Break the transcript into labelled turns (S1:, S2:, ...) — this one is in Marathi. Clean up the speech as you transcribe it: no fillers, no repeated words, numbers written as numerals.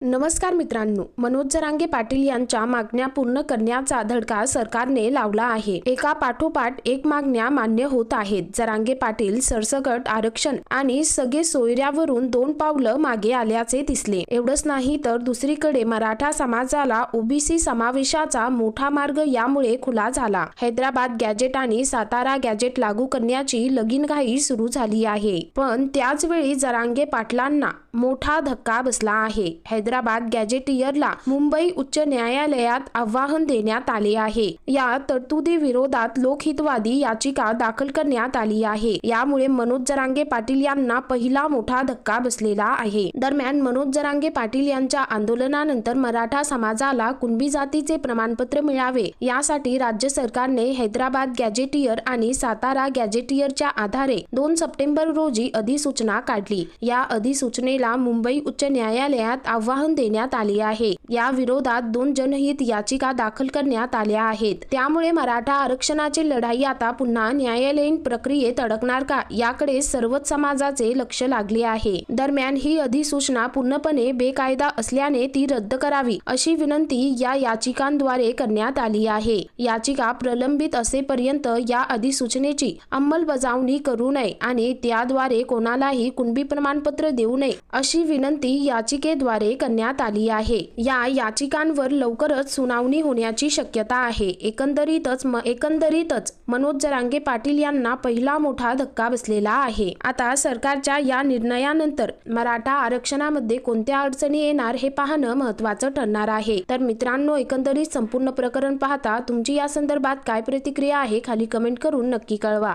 S1: नमस्कार मित्रांनो, मनोज जरांगे पाटील यांच्या मागण्या पूर्ण करण्याचा धडका सरकारने लावला आहे। एका पाठोपाठ एक मागण्या मान्य होत आहेत। जरांगे पाटील सरसकट आरक्षण आणि सगळे सोयऱ्यावरून 2 पावलं मागे आल्याचे दिसले। एवढंच नाही तर दुसरीकडे मराठा समाजाला ओबीसी समावेशाचा मोठा मार्ग यामुळे खुला झाला। हैदराबाद गॅजेट आणि सातारा गॅजेट लागू करण्याची लगीनघाई सुरू झाली आहे, पण त्याच वेळी जरांगे पाटलांना मोठा धक्का बसला आहे। हैदराबाद गॅजेटियरला मुंबई उच्च न्यायालयात आव्हान देण्यात आले आहे। या तरतुदी विरोधात लोकहितवादी याचिका दाखल करण्यात आली आहे। यामुळे मनोज जरांगे पाटील यांना पहिला मोठा धक्का बसलेला आहे। दरम्यान मनोज जरांगे पाटील यांच्या आंदोलनानंतर मराठा समाजाला कुणबी जातीचे प्रमाणपत्र मिळावे यासाठी राज्य सरकारने हैदराबाद गॅजेटियर आणि सातारा गॅजेटियरच्या आधारे 2 सप्टेंबर रोजी अधिसूचना काढली। या अधिसूचनेला मुंबई उच्च न्यायालयात आव्हान देण्यात आले आहे। या विरोधात 2 जनहित याचिका दाखल करण्यात आल्या आहेत। त्यामुळे मराठा आरक्षणाची लढाई आता पुन्हा न्यायालयीन प्रक्रियेत अडकणार का याकडे सर्वच समाजाचे लक्ष लागले आहे। दरम्यान ही अधिसूचना पूर्णपणे बेकायदा असल्याने ती रद्द करावी अशी विनंती या याचिकांद्वारे करण्यात आली आहे। याचिका प्रलंबित असेपर्यंत या अधिसूचनेची अंमलबजावणी करू नये आणि त्याद्वारे कोणालाही कुणबी प्रमाणपत्र देऊ नये अशी विनंती याचिकेद्वारे करण्यात आली आहे। या याचिकांवर लवकरच सुनावणी होण्याची शक्यता आहे। एकंदरीतच मनोज जरांगे पाटील यांना पहिला मोठा धक्का बसलेला आहे। आता सरकारच्या या निर्णयानंतर मराठा आरक्षणामध्ये कोणत्या अडचणी येणार हे पाहणं महत्त्वाचं ठरणार आहे। तर मित्रांनो, एकंदरीत संपूर्ण प्रकरण पाहता तुमची या संदर्भात काय प्रतिक्रिया आहे खाली कमेंट करून नक्की कळवा।